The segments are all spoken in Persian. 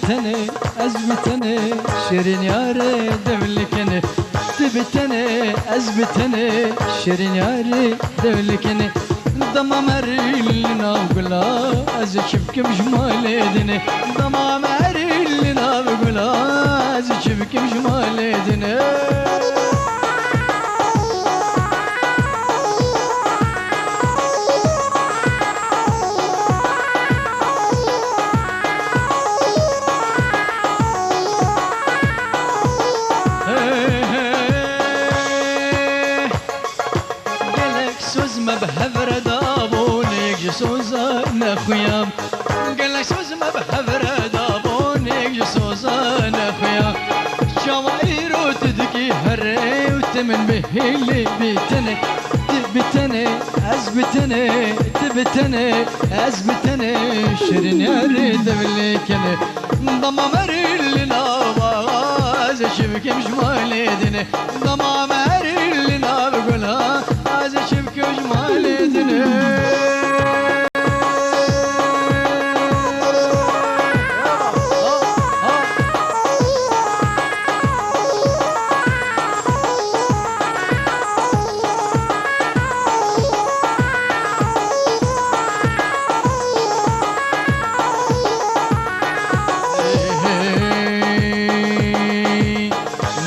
تبتني أزبتني شيرين ياري دولكني تبتني أزبتني شيرين ياري دولكني ضمامر لنا وقلا أزشبك بجمال دني ضمامر لنا وقلا أزشبك بجمال دني ما بهفر دابونك جسوزا نخيام قالك سوز ما بهفر دابونك جسوزا نخيام شوايرو تدقي هري وتمن بهيلي بيتني تبتني أزبتني تبتني أزبتني شيرين ياري دبلكني ضمامر لنا واز شبك مش مالدني ضمامر لنا بقولها از شبك مش مالدني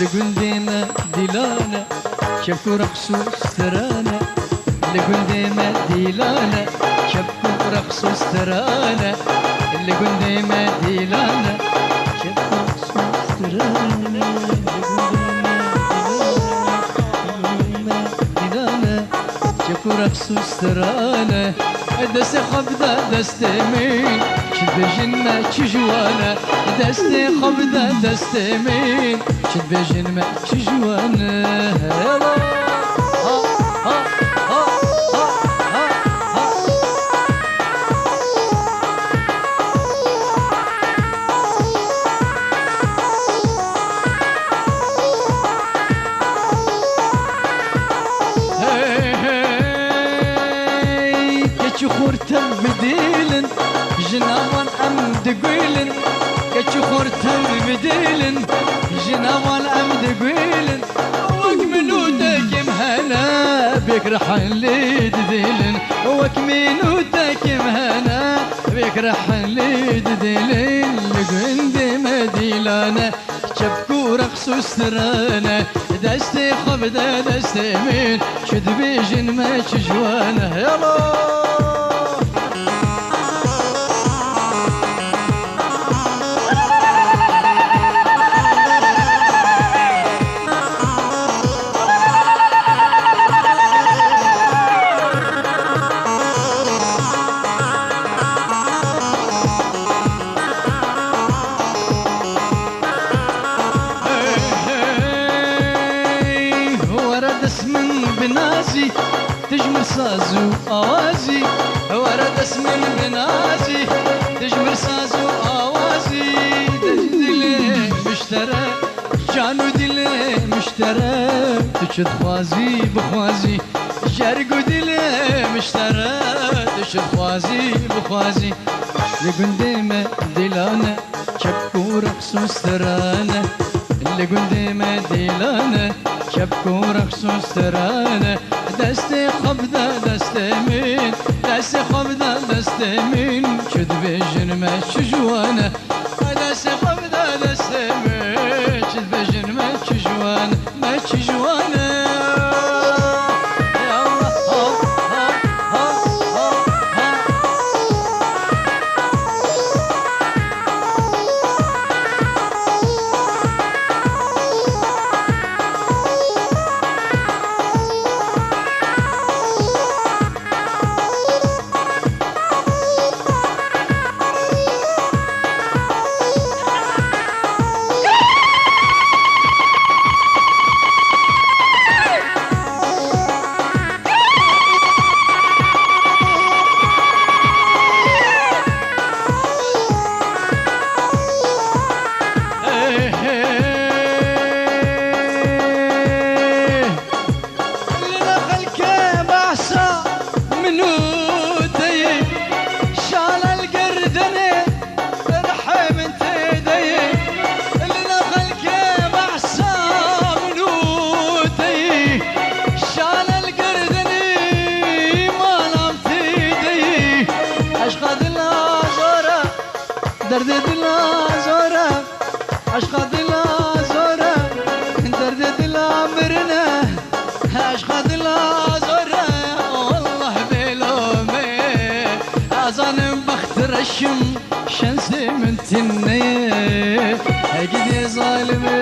لقنديمة ديلانا شبكو رقصو سترانا لقنديمة ديلانا شبكو رقصو سترانا لقنديمة ديلانا شبكو رقصو سترانا لقنديمة ديلانا شبكو رقصو سترانا دست خبدا دست مين شد بجنة تشجوانا دست خبدا دست مين شد بجنة تشجوانا يلا ها ها ها ها ها خورتم بديلن جناوان ام دقيلن كتشو خورتم بديلن جناوان ام دقيلن وك منوتك مهنا بك رحن لي دديلن وك منوتك مهنا بك رحن لي دديلن لقندي مديلانا شبكو رقصو سترانا دستي خبدا دستي مين شد بيجن ما تشجوانا يلا بنازي تجمر سازو اوازي ورد اسم بنازي تجمر سازو اوازي دلي مشترى جانو دلي مشترى تشد خوازي بخوازي جرقو دلي مشترى تشد خوازي بخوازي لقنديمة ديلانا شبكو رقصو سترانا لقنديمة ديلانا شبكو رقصو سترانا دستي خبدا دستي مين دستي خبدا دستي مين شد بيجن ما تشجوانا دستي خبدا دستي مين شد بيجن ما تشجوانا ما تشجوانا درد دلا زوره عشق دلا زوره درد دلا مرنه عشق دلا زوره والله بلومي أظن بخت رشم شمس من تنيه اجد يا ظالمي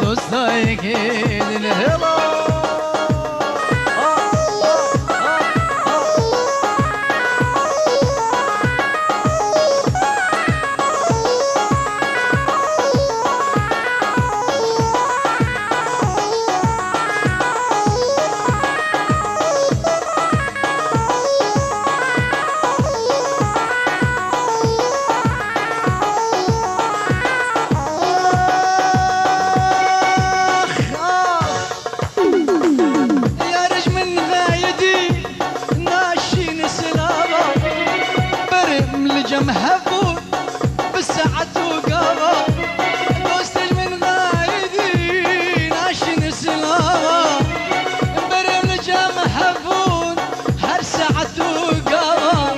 دوستاي كيدن هلا مهبوب بالساعة وقابا دوستج من غايدي ناشن سلامة برم لجا مهبون هر ساعة وقابا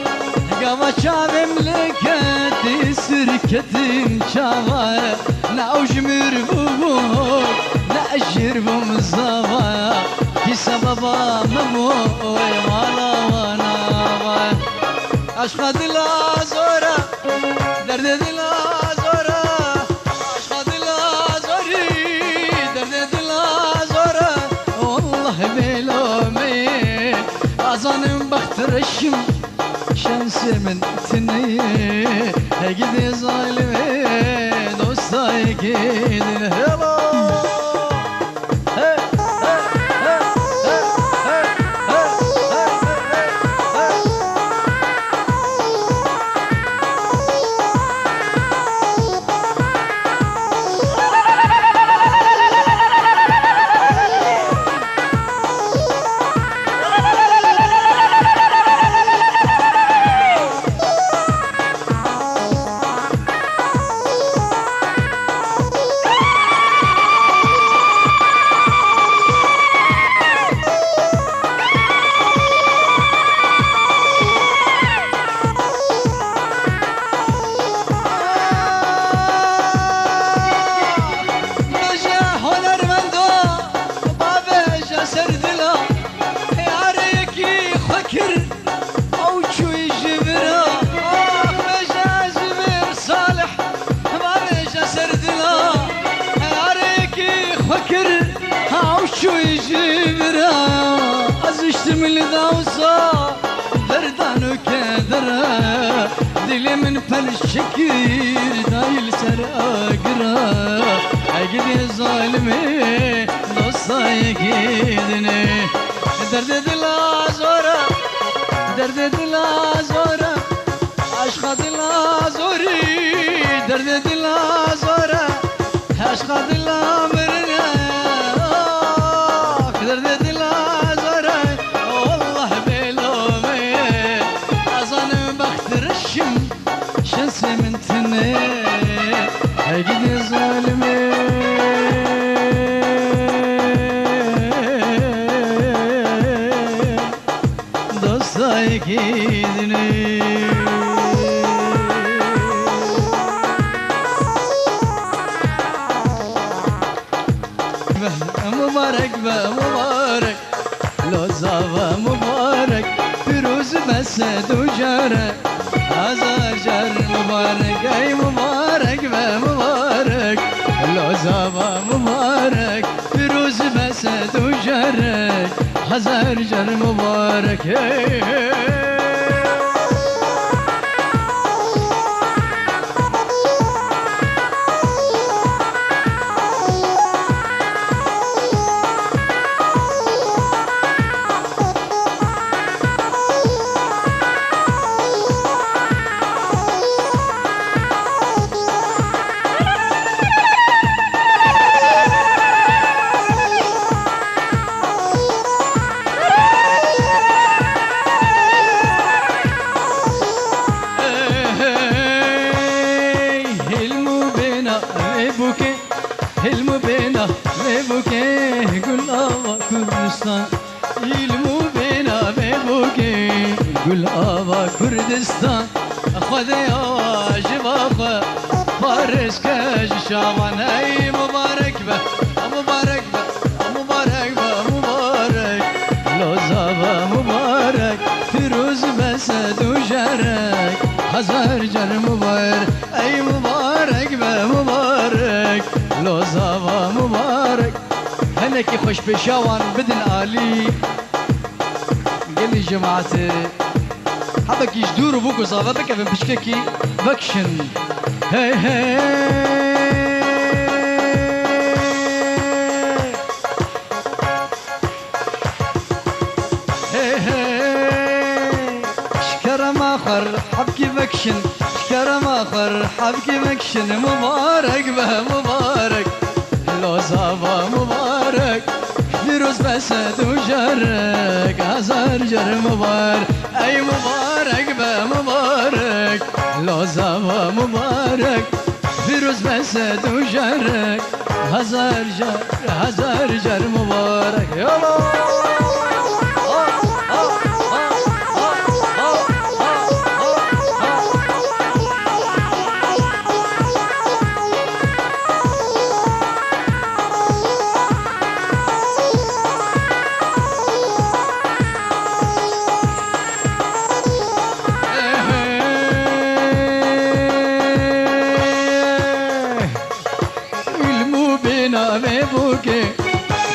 قابا شام ملكتي سركتي شابا ناوج مربوبو نأجر بمزابا في سببا مموي مالا وانا عشق دلا زورا درد دلا زورا عشق دلا زوري درد دلا زورا والله بلومي أظن بخت رشم شمس من تنيه هجد ظالمي دوستاي كيدن هلا شو يجبرا أزشتم لذاوصا دردان وكدرا دلي من فالشكير دايل سر أقرا أقل يا ظالمي نصا يكيدني درد دلا زورا درد دلا زورا عشق دلا زوري درد دلا زورا عشق دلا مرنا درد دلا زورا والله بلومي أظن بخت رشم شمس من تنيه أجد ظالمي دوستاي كيدني مبارك مبارك لو زابا مبارك فيروز مسد وجارك هذا جار مبارك اي مبارك مبارك لو زابا مبارك فيروز مسد وجارك هزار جار مبارك المبينة مبكي قل الله كردستان المبينة بيبوكي قل آبا كردستان خذ يا واجب أخا فارس كاج شاوان أي مبارك به مبارك به مبارك به مبارك لوزابا مبارك فيروز بسد وجرك هزار جر مبارك أي مبارك به مبارك لوزابا مبارك هنكي خوش بشاوان بدن آلي قالي جماعتي حبك يجدور بوكو صافا بك من بشككي بكشن هي هي هي هي شكرم آخر حبكي بكشن شكرم آخر حبكي بكشن مبارك به مبارك لو صافا مبارك فيروز بسد وجرك هزار جر مبارك أي مبارك به مبارك لو زابا مبارك فيروز بسد وجرك هزار جر مبارك يلا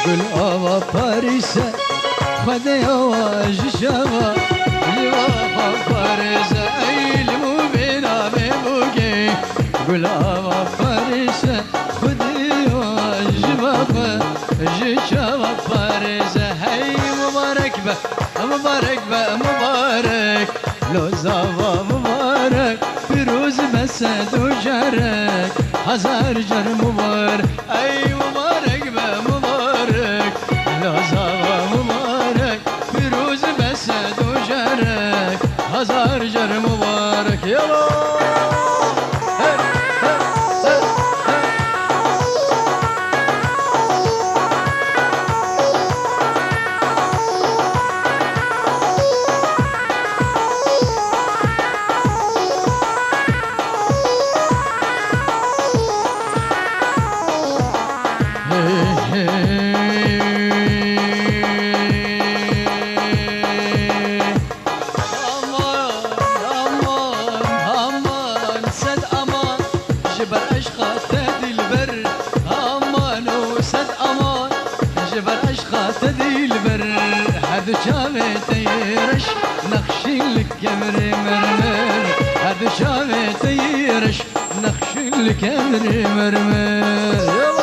قل آوا پاریسه خده آواج شوا جوافا پاریسه ایلمو بینا ببوگی قل آوا پاریسه خده آواج جوافا جشوا پاریسه هی مبارک به مبارک به مبارک لوزاوا مبارک فیروز بسد و جرک هزار جر مبارک ای مبارک به مبارک لوزاوا مبارک فیروز بسد و جرک هزار جر مبارک یلا شافتي نخشي الكمر مرمر هذا شافتي نخشي الكمر مرمر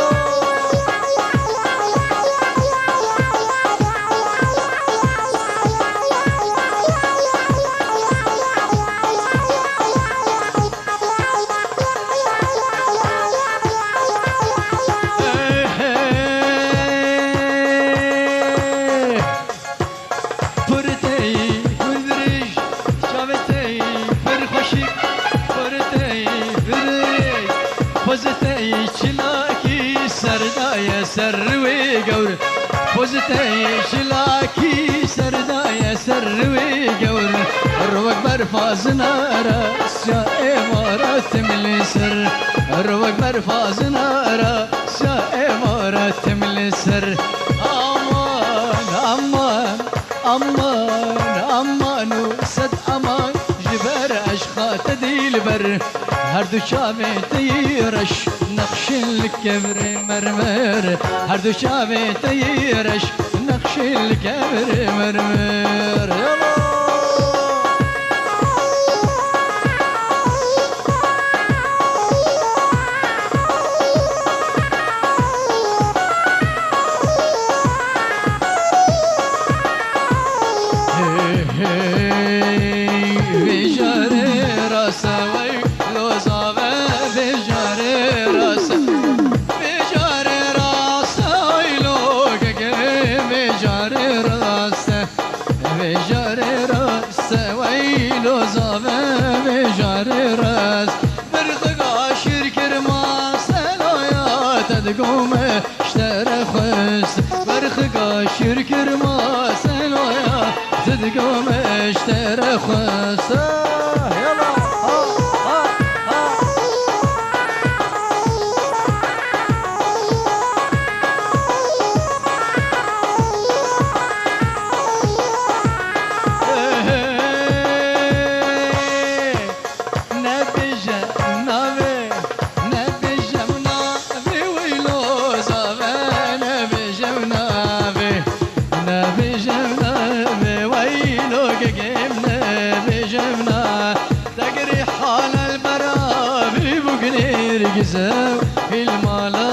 سروي قور فوزتي شلاكي سردايا سروي قور الروق برفازنا راس يا امارات من سر الروق برفازنا راس يا امارات من سر امان امان امان امان وسد امان جبر اشخاط ديل بر هر دو شافتي رش نقش الكبر مرمر هر دو شافتي رش نقش الكبر مرمر يلا تقوم اشترى خس برخ قاشر كرما سلويا صدق ومشترى خسا يلا المال